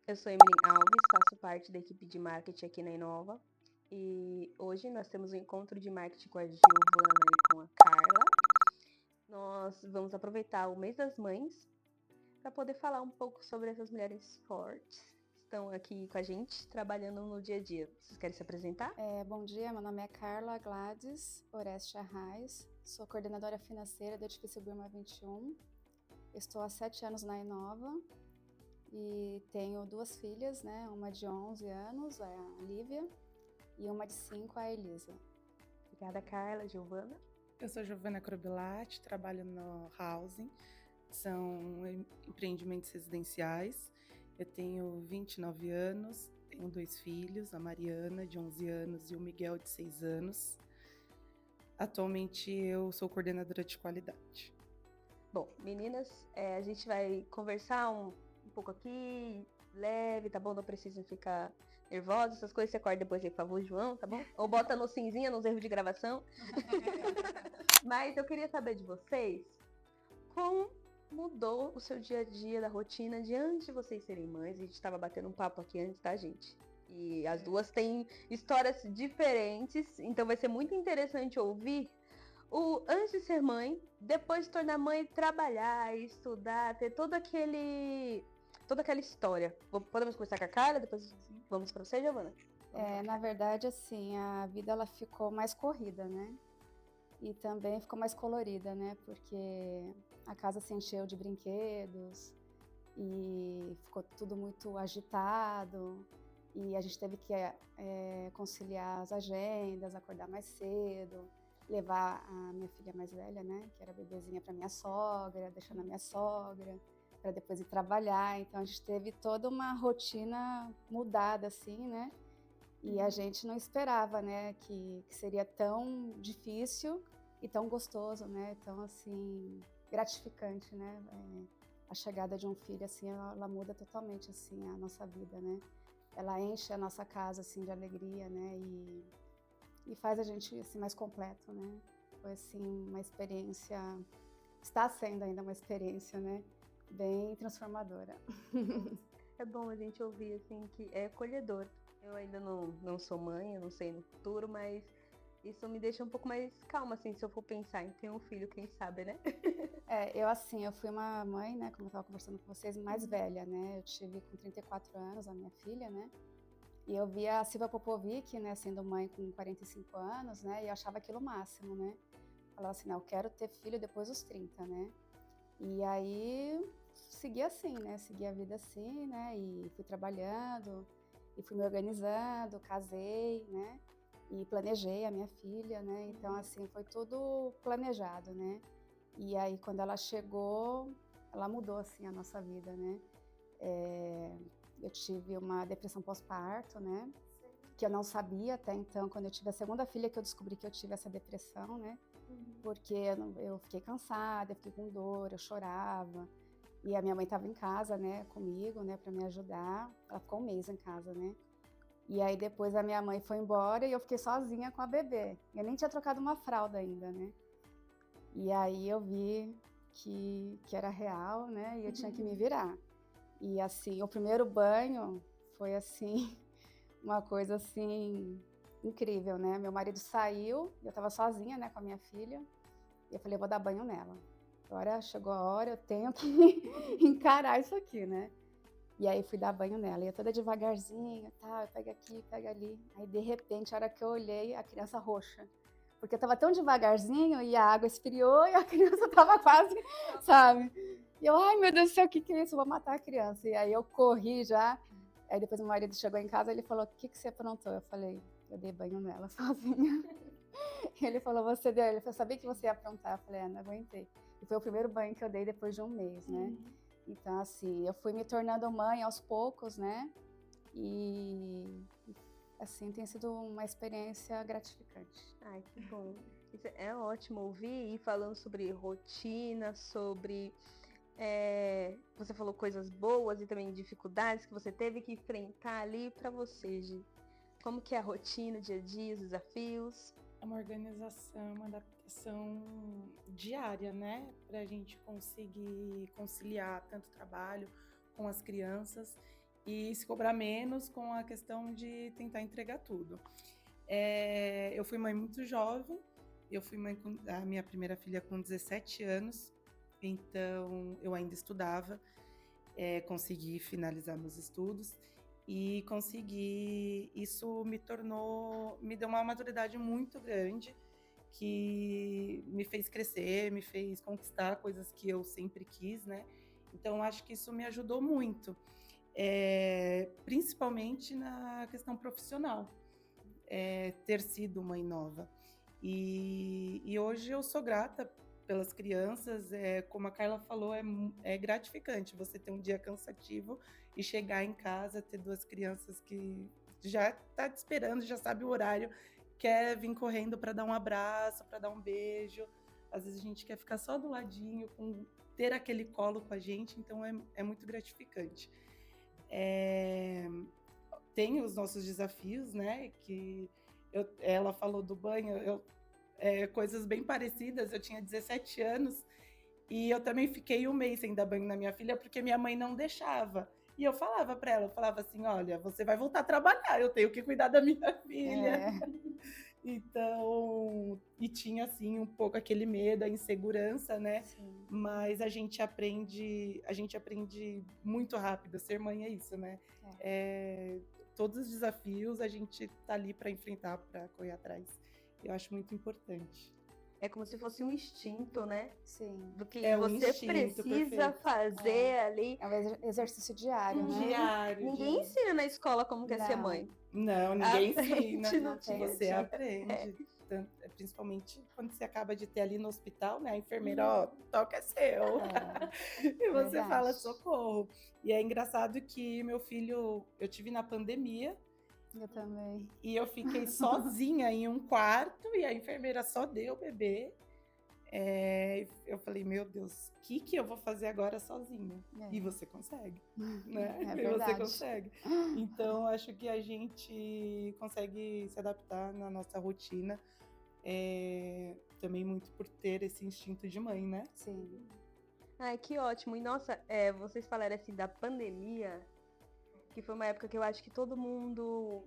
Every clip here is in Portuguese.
Eu sou Emily Alves, faço parte da equipe de marketing aqui na Inova. E hoje nós temos um encontro de marketing com a Giovana e com a Carla. Nós vamos aproveitar o mês das mães para poder falar um pouco sobre essas mulheres fortes que estão aqui com a gente, trabalhando no dia a dia. Vocês querem se apresentar? Bom dia, meu nome é Carla Gladys Oreste Arraes, sou coordenadora financeira do Edifício Burma 21, estou há 7 anos na Inova e tenho 2 filhas, né? Uma de 11 anos, a Lívia, e uma de 5, a Elisa. Obrigada, Carla, Giovana. Eu sou Giovana Crobilati, trabalho no Housing, são empreendimentos residenciais. Eu tenho 29 anos, tenho 2 filhos, a Mariana, de 11 anos, e o Miguel, de 6 anos. Atualmente eu sou coordenadora de qualidade. Bom, meninas, a gente vai conversar um pouco aqui, leve, tá bom? Não precisam ficar nervosas, essas coisas você acorda depois aí com a voz João, tá bom? Ou bota no cinzinha, nos erros de gravação. Mas eu queria saber de vocês, como mudou o seu dia a dia, da rotina, de antes de vocês serem mães? A gente tava batendo um papo aqui antes, tá, gente? E as duas têm histórias diferentes, então vai ser muito interessante ouvir o antes de ser mãe, depois de tornar mãe, trabalhar, estudar, ter toda aquela história. Podemos começar com a Carla, depois vamos para você, Giovana? Na verdade, assim, a vida ela ficou mais corrida, né? E também ficou mais colorida, né? Porque a casa se encheu de brinquedos e ficou tudo muito agitado. E a gente teve que conciliar as agendas, acordar mais cedo, levar a minha filha mais velha, né, que era bebezinha, para minha sogra, deixar na minha sogra, para depois ir trabalhar. Então a gente teve toda uma rotina mudada, assim, né? E a gente não esperava, né, que seria tão difícil e tão gostoso, né? Tão assim gratificante, né? A chegada de um filho, assim, ela muda totalmente assim a nossa vida, né? Ela enche a nossa casa assim de alegria, né? E faz a gente assim mais completo, né? Foi assim uma experiência, está sendo ainda uma experiência, né? Bem transformadora. É bom a gente ouvir assim que é acolhedor. Eu ainda não sou mãe, eu não sei no futuro, mas isso me deixa um pouco mais calma, assim, se eu for pensar em ter um filho, quem sabe, né? Eu fui uma mãe, né, como eu estava conversando com vocês, mais velha, né? Eu tive com 34 anos a minha filha, né? E eu via a Silvia Popovic, né, sendo mãe com 45 anos, né? E eu achava aquilo o máximo, né? Falava assim, não, eu quero ter filho depois dos 30, né? E aí segui assim, né? Segui a vida assim, né? E fui trabalhando, e fui me organizando, casei, né? E planejei a minha filha, né? Então, assim, foi tudo planejado, né? E aí, quando ela chegou, ela mudou, assim, a nossa vida, né? Eu tive uma depressão pós-parto, né? Que eu não sabia até então. Quando eu tive a segunda filha que eu descobri que eu tive essa depressão, né? Porque eu fiquei cansada, eu fiquei com dor, eu chorava. E a minha mãe estava em casa, né, comigo, né, para me ajudar. Ela ficou um mês em casa, né? E aí depois a minha mãe foi embora e eu fiquei sozinha com a bebê. Eu nem tinha trocado uma fralda ainda, né? E aí eu vi que era real, né? E eu tinha que me virar. E assim, o primeiro banho foi assim, uma coisa assim incrível, né? Meu marido saiu, eu estava sozinha, né, com a minha filha. E eu falei, eu vou dar banho nela. Agora chegou a hora, eu tenho que encarar isso aqui, né? E aí fui dar banho nela, ia toda devagarzinho, tá, pega aqui, pega ali. Aí de repente, a hora que eu olhei, a criança roxa. Porque eu tava tão devagarzinho e a água esfriou e a criança tava quase, sabe? E eu, ai meu Deus do céu, o que é isso? Eu vou matar a criança. E aí eu corri já. Aí depois meu marido chegou em casa, ele falou, o que você aprontou? Eu falei, eu dei banho nela sozinha. Ele falou, você deu? Ele falou, sabia que você ia aprontar? Eu falei, não aguentei. E foi o primeiro banho que eu dei depois de um mês, né? Então, assim, eu fui me tornando mãe aos poucos, né? E, assim, tem sido uma experiência gratificante. Ai, que bom. Isso é ótimo ouvir e falando sobre rotina, sobre. Você falou coisas boas e também dificuldades que você teve que enfrentar ali para você, Gi. Como que é a rotina, o dia a dia, os desafios? É uma organização, uma adaptação diária, né? Para a gente conseguir conciliar tanto o trabalho com as crianças. e se cobrar menos com a questão de tentar entregar tudo. Eu fui mãe muito jovem, eu fui mãe com a minha primeira filha com 17 anos, então eu ainda estudava, consegui finalizar meus estudos e isso me deu uma maturidade muito grande, que me fez crescer, me fez conquistar coisas que eu sempre quis, né? Então, acho que isso me ajudou muito, principalmente na questão profissional, ter sido mãe nova. E hoje eu sou grata pelas crianças, como a Carla falou, é gratificante você ter um dia cansativo e chegar em casa, ter duas crianças que já tá te esperando, já sabe o horário, quer vir correndo para dar um abraço, para dar um beijo. Às vezes a gente quer ficar só do ladinho, ter aquele colo com a gente, então é muito gratificante. Tem os nossos desafios, né? Que ela falou do banho, coisas bem parecidas. Eu tinha 17 anos e eu também fiquei um mês sem dar banho na minha filha porque minha mãe não deixava. E eu falava para ela, eu falava assim, olha, você vai voltar a trabalhar, eu tenho que cuidar da minha filha. Então, e tinha assim um pouco aquele medo, a insegurança, né? Sim. Mas a gente aprende muito rápido. Ser mãe é isso, né? Todos os desafios a gente tá ali para enfrentar, para correr atrás. Eu acho muito importante. É como se fosse um instinto, né? Sim. Do que um você instinto, precisa perfeito. fazer ali. É um exercício diário, né? Diário. Ninguém ensina na escola como que é ser mãe. Não, ninguém ensina. Não Você aprende. Principalmente quando você acaba de ter ali no hospital, né? A enfermeira, ó, toque é seu. E você verdade. fala socorro. E é engraçado que meu filho, eu tive na pandemia. Eu também. E eu fiquei sozinha em um quarto e a enfermeira só deu o bebê. Eu falei, meu Deus, o que eu vou fazer agora sozinha? E você consegue, né? É verdade. Você consegue. Então, acho que a gente consegue se adaptar na nossa rotina, também muito por ter esse instinto de mãe, né? Sim. Ai, que ótimo. E nossa, vocês falaram assim da pandemia, que foi uma época que eu acho que todo mundo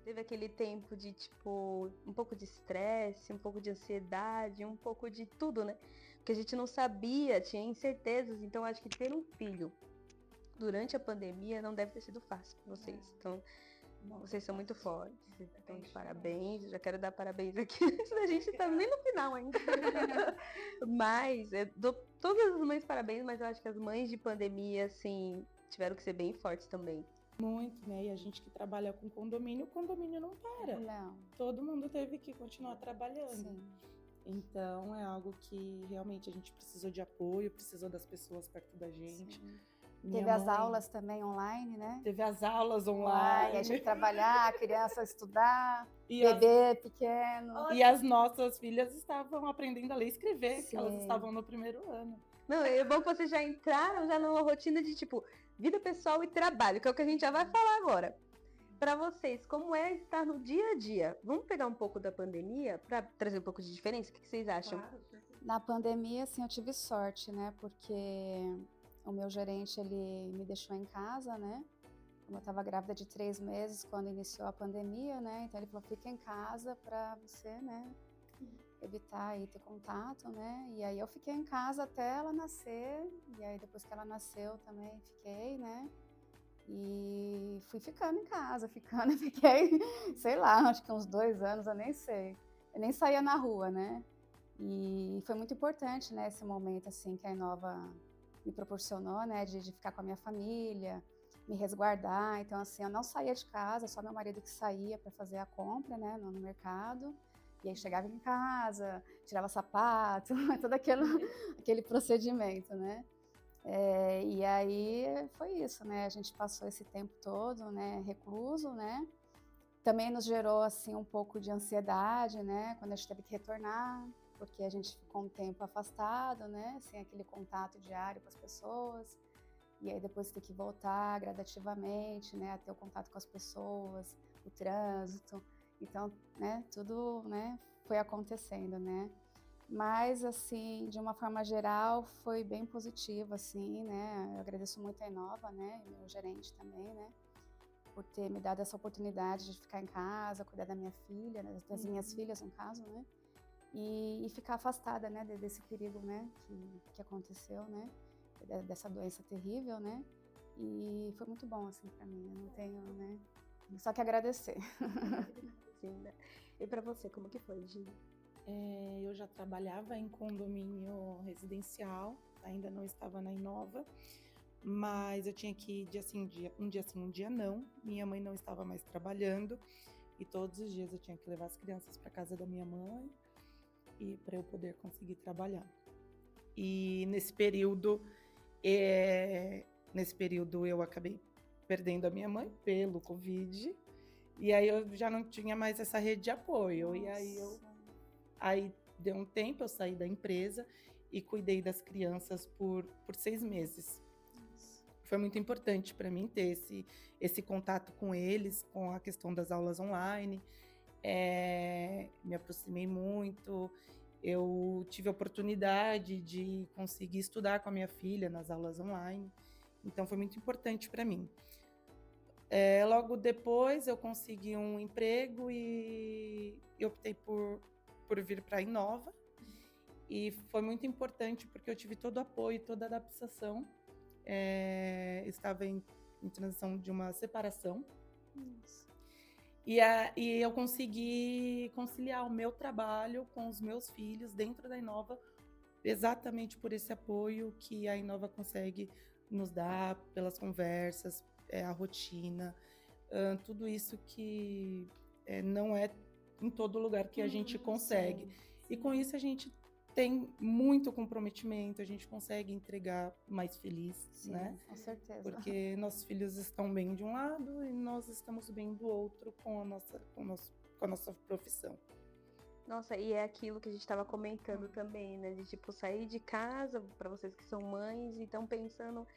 teve aquele tempo de, tipo, um pouco de estresse, um pouco de ansiedade, um pouco de tudo, né? Porque a gente não sabia, tinha incertezas. Então, acho que ter um filho durante a pandemia não deve ter sido fácil para vocês. Então, vocês são muito fortes. Então, parabéns. Eu já quero dar parabéns aqui. A gente tá nem no final ainda. Mas, eu dou todas as mães parabéns, mas eu acho que as mães de pandemia, assim, tiveram que ser bem fortes também. Muito, né? E a gente que trabalha com condomínio, o condomínio não para. Não. Todo mundo teve que continuar trabalhando. Sim. Então, é algo que realmente a gente precisou de apoio, precisou das pessoas perto da gente. Teve as aulas também online, né? Teve as aulas online. A gente trabalhar, a criança estudar, bebê pequeno. E as nossas filhas estavam aprendendo a ler e escrever, que elas estavam no primeiro ano. Não, é bom que vocês já entraram já numa rotina de, tipo, vida pessoal e trabalho, que é o que a gente já vai falar agora. Para vocês, como é estar no dia a dia? Vamos pegar um pouco da pandemia para trazer um pouco de diferença? O que vocês acham? Claro. Na pandemia, assim, eu tive sorte, né? Porque o meu gerente, ele me deixou em casa, né? Como eu estava grávida de 3 meses quando iniciou a pandemia, né? Então ele falou, fica em casa para você, né? Evitar aí ter contato, né? E aí eu fiquei em casa até ela nascer. E aí depois que ela nasceu também fiquei, né? E fui ficando em casa, fiquei, sei lá, acho que uns 2 anos, eu nem sei. Eu nem saía na rua, né? E foi muito importante, né, esse momento, assim, que a Inova me proporcionou, né, de ficar com a minha família, me resguardar. Então, assim, eu não saía de casa, só meu marido que saía para fazer a compra, né, no mercado. E aí chegava em casa, tirava sapato, todo aquele procedimento, né? E aí foi isso, né? A gente passou esse tempo todo, né, recluso, né? Também nos gerou, assim, um pouco de ansiedade, né? Quando a gente teve que retornar, porque a gente ficou um tempo afastado, né? Sem aquele contato diário com as pessoas. E aí depois ter que voltar gradativamente, né? A ter o contato com as pessoas, o trânsito. Então, né? Tudo, né? Foi acontecendo, né? Mas, assim, de uma forma geral, foi bem positivo, assim, né? Eu agradeço muito a Inova, né? E meu gerente também, né? Por ter me dado essa oportunidade de ficar em casa, cuidar da minha filha, né, das minhas filhas, no caso, né? E ficar afastada, né? Desse perigo, né? Que aconteceu, né? Dessa doença terrível, né? E foi muito bom, assim, para mim. Eu não tenho, né? Só que agradecer. Sim, né? E pra você, como que foi, Gi? Eu já trabalhava em condomínio residencial, ainda não estava na Inova, mas eu tinha que ir dia sim, um dia sim, um dia não. Minha mãe não estava mais trabalhando e todos os dias eu tinha que levar as crianças para casa da minha mãe e para eu poder conseguir trabalhar. E nesse período eu acabei perdendo a minha mãe pelo Covid. E aí eu já não tinha mais essa rede de apoio. Nossa. E aí deu um tempo, eu saí da empresa e cuidei das crianças por 6 meses. Foi muito importante para mim ter esse contato com eles, com a questão das aulas online. Me aproximei muito. Eu tive a oportunidade de conseguir estudar com a minha filha nas aulas online. Então foi muito importante para mim. Logo depois eu consegui um emprego e optei por vir para a Inova. E foi muito importante porque eu tive todo o apoio, toda a adaptação. Estava em transição de uma separação. E eu consegui conciliar o meu trabalho com os meus filhos dentro da Inova, exatamente por esse apoio que a Inova consegue nos dar, pelas conversas, a rotina, tudo isso que não é em todo lugar que a gente consegue. Sim. E com isso a gente tem muito comprometimento, a gente consegue entregar mais feliz, Sim, né? Com certeza. Porque nossos filhos estão bem de um lado e nós estamos bem do outro com a nossa profissão. Nossa, e é aquilo que a gente estava comentando também, né? De tipo sair de casa, para vocês que são mães, e estão pensando,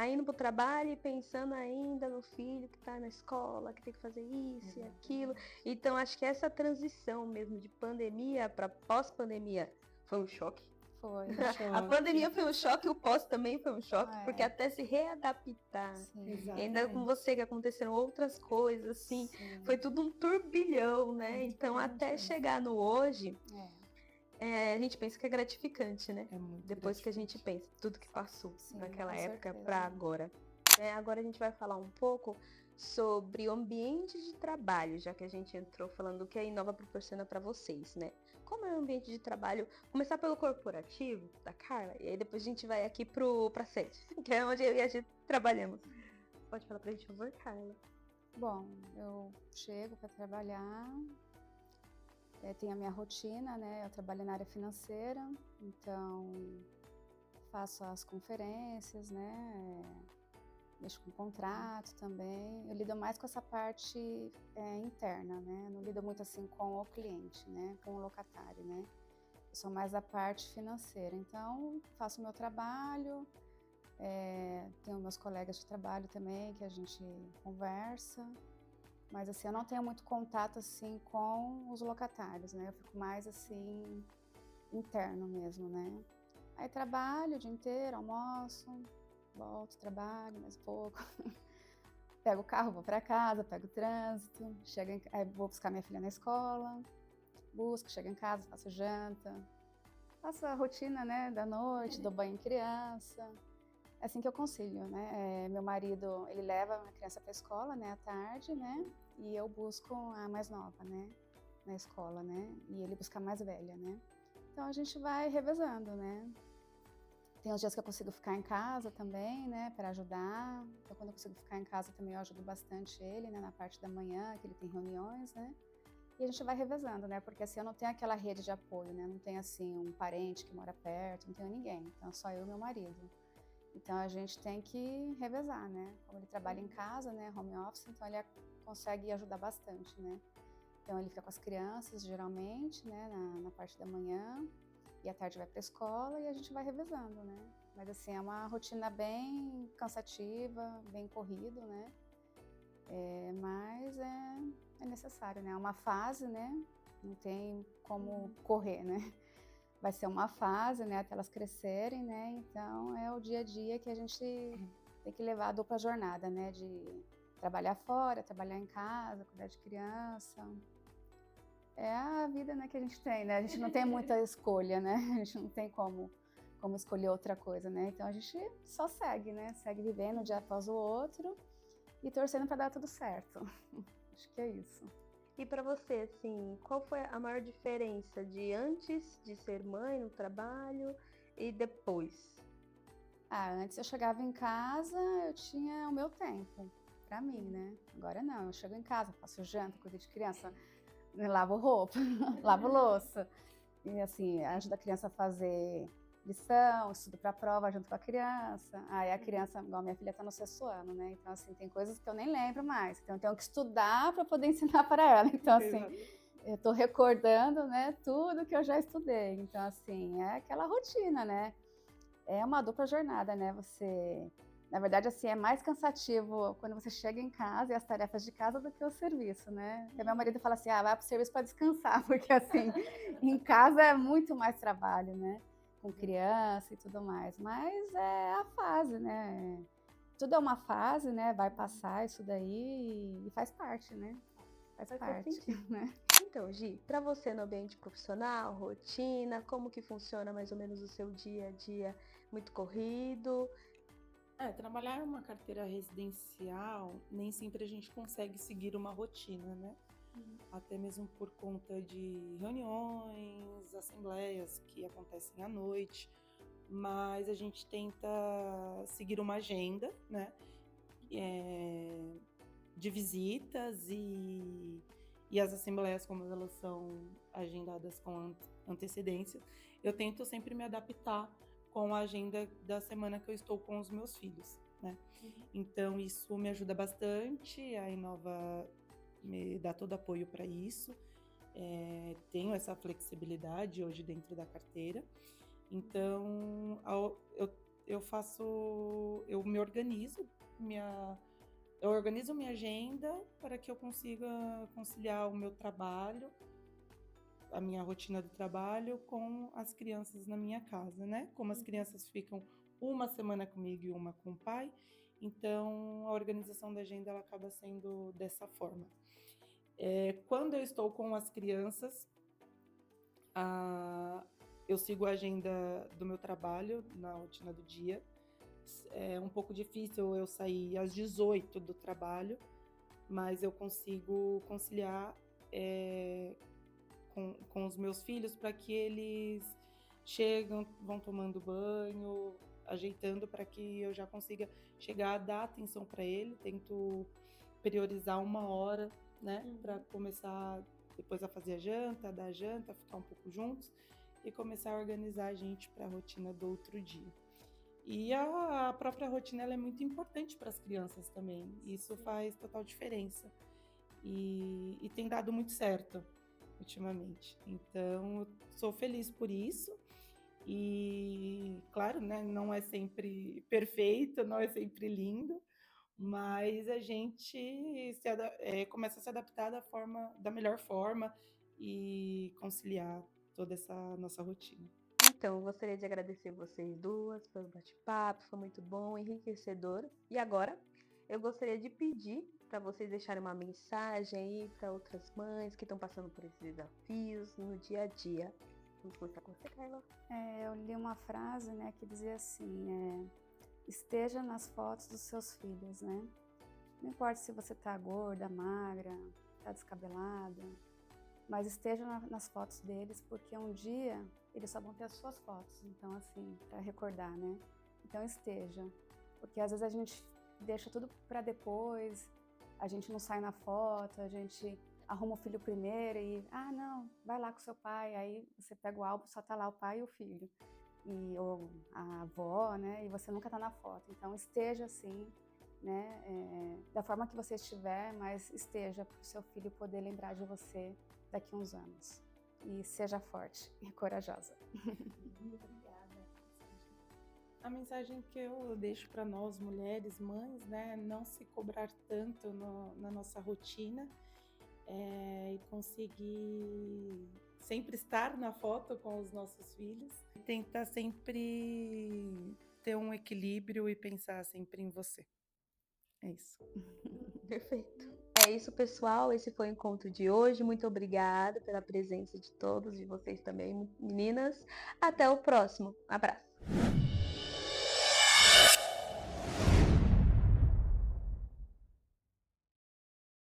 indo pro trabalho e pensando ainda no filho que tá na escola, que tem que fazer isso e aquilo. Então acho que essa transição mesmo de pandemia para pós-pandemia foi um choque. Foi. A pandemia foi um choque, o pós também foi um choque, porque É. até se readaptar, Sim. ainda com você que aconteceram outras coisas, assim, Sim. foi tudo um turbilhão, né? Então até chegar no hoje, a gente pensa que é gratificante, né? É muito Depois que a gente gratificante. pensa tudo que passou Sim, naquela com época certeza. para agora. Agora a gente vai falar um pouco sobre o ambiente de trabalho, já que a gente entrou falando do que a Inova proporciona para vocês, né? Como é o ambiente de trabalho? Começar pelo corporativo, da Carla, e aí depois a gente vai aqui pra sede, que é onde eu e a gente trabalhamos. Pode falar pra gente, por favor, Carla. Bom, eu chego para trabalhar, tenho a minha rotina, né? Eu trabalho na área financeira, então faço as conferências, né? Mexo com contrato também. Eu lido mais com essa parte interna, né? Não lido muito assim com o cliente, né? Com o locatário, né? Eu sou mais da parte financeira. Então, faço o meu trabalho, tenho meus colegas de trabalho também, que a gente conversa. Mas assim, eu não tenho muito contato assim com os locatários, né? Eu fico mais assim, interno mesmo, né? Aí trabalho o dia inteiro, almoço, volto, trabalho mais um pouco, pego o carro, vou para casa, pego o trânsito, vou buscar minha filha na escola, chego em casa, faço janta, faço a rotina, né, da noite, dou banho em criança, é assim que eu concilio, né, meu marido, ele leva a criança para a escola, né, à tarde, né, e eu busco a mais nova, né, na escola, né, e ele busca a mais velha, né, então a gente vai revezando, né. Tem os dias que eu consigo ficar em casa também, né, para ajudar. Então, quando eu consigo ficar em casa também eu ajudo bastante ele, né, na parte da manhã, que ele tem reuniões, né. E a gente vai revezando, né, porque assim, eu não tenho aquela rede de apoio, né, não tenho assim um parente que mora perto, não tenho ninguém. Então, só eu e meu marido. Então, a gente tem que revezar, né. Como ele trabalha em casa, né, home office, então ele consegue ajudar bastante, né. Então, ele fica com as crianças, geralmente, né, na parte da manhã. E à tarde vai para a escola e a gente vai revezando, né? Mas assim, é uma rotina bem cansativa, bem corrido, né? Mas é necessário, né? É uma fase, né? Não tem como correr, né? vai ser uma fase, né, até elas crescerem, né? Então é o dia a dia que a gente tem que levar a dupla jornada, né? De trabalhar fora, trabalhar em casa, cuidar de criança. É a vida, né, que a gente tem, né? A gente não tem muita escolha, né? A gente não tem como escolher outra coisa, né? Então a gente só segue, né? Segue vivendo um dia após o outro e torcendo para dar tudo certo. Acho que é isso. E para você, assim, qual foi a maior diferença de antes de ser mãe no trabalho e depois? Antes eu chegava em casa, eu tinha o meu tempo para mim, né? Agora não, eu chego em casa, faço janta, cuido de criança, lavo roupa, lavo louça. E assim, ajuda a criança a fazer lição, estudo para prova junto com a criança. Aí a criança, igual minha filha, está no 6º ano, né? Então, assim, tem coisas que eu nem lembro mais. Então, eu tenho que estudar para poder ensinar para ela. Então, assim, eu estou recordando, né, tudo que eu já estudei. Então, assim, é aquela rotina, né? É uma dupla jornada, né? Na verdade, assim, é mais cansativo quando você chega em casa e as tarefas de casa do que o serviço, né? Porque meu marido fala assim, vai pro serviço para descansar, porque assim, em casa é muito mais trabalho, né? Com criança e tudo mais. Mas é a fase, né? Tudo é uma fase, né? Vai passar isso daí e faz parte, né? Faz parte, né? Então, Gi, para você no ambiente profissional, rotina, como que funciona mais ou menos o seu dia a dia? Muito corrido? Trabalhar uma carteira residencial, nem sempre a gente consegue seguir uma rotina, né? Até mesmo por conta de reuniões, assembleias que acontecem à noite, mas a gente tenta seguir uma agenda, né? De visitas e as assembleias, como elas são agendadas com antecedência, eu tento sempre me adaptar com a agenda da semana que eu estou com os meus filhos, né? Então, isso me ajuda bastante, a Inova me dá todo apoio para isso. Tenho essa flexibilidade hoje dentro da carteira. Então, eu me organizo, eu organizo minha agenda para que eu consiga conciliar o meu trabalho, a minha rotina do trabalho com as crianças na minha casa, né? Como as crianças ficam uma semana comigo e uma com o pai, então a organização da agenda ela acaba sendo dessa forma. Quando eu estou com as crianças, eu sigo a agenda do meu trabalho na rotina do dia. É um pouco difícil eu sair às 18 do trabalho, mas eu consigo conciliar com os meus filhos para que eles chegam, vão tomando banho, ajeitando para que eu já consiga chegar, dar atenção para ele. Tento priorizar 1 hora, né, para começar depois a fazer a janta, dar a janta, ficar um pouco juntos e começar a organizar a gente para a rotina do outro dia. E a própria rotina ela é muito importante para as crianças também. Isso faz total diferença. E tem dado muito certo ultimamente. Então, eu sou feliz por isso. E, claro, né, não é sempre perfeito, não é sempre lindo, mas a gente começa a se adaptar da melhor forma e conciliar toda essa nossa rotina. Então, gostaria de agradecer vocês duas pelo bate-papo, foi muito bom, enriquecedor. E agora, eu gostaria de pedir para vocês deixarem uma mensagem aí para outras mães que estão passando por esses desafios no dia a dia. Vamos começar com você, Carla. Eu li uma frase, né, que dizia assim, esteja nas fotos dos seus filhos, né? Não importa se você tá gorda, magra, tá descabelada, mas esteja nas fotos deles, porque um dia eles só vão ter as suas fotos. Então, assim, para recordar, né? Então, esteja. Porque às vezes a gente deixa tudo para depois, a gente não sai na foto, a gente arruma o filho primeiro e, não, vai lá com seu pai. Aí você pega o álbum, só tá lá o pai e o filho. Ou a avó, né? E você nunca tá na foto. Então, esteja assim, né? Da forma que você estiver, mas esteja para o seu filho poder lembrar de você daqui a uns anos. E seja forte e corajosa. Muito obrigada. A mensagem que eu deixo para nós, mulheres, mães, né, não se cobrar tanto na nossa rotina e conseguir sempre estar na foto com os nossos filhos. Tentar sempre ter um equilíbrio e pensar sempre em você. É isso. Perfeito. É isso, pessoal. Esse foi o encontro de hoje. Muito obrigada pela presença de todos, de vocês também, meninas. Até o próximo. Abraço.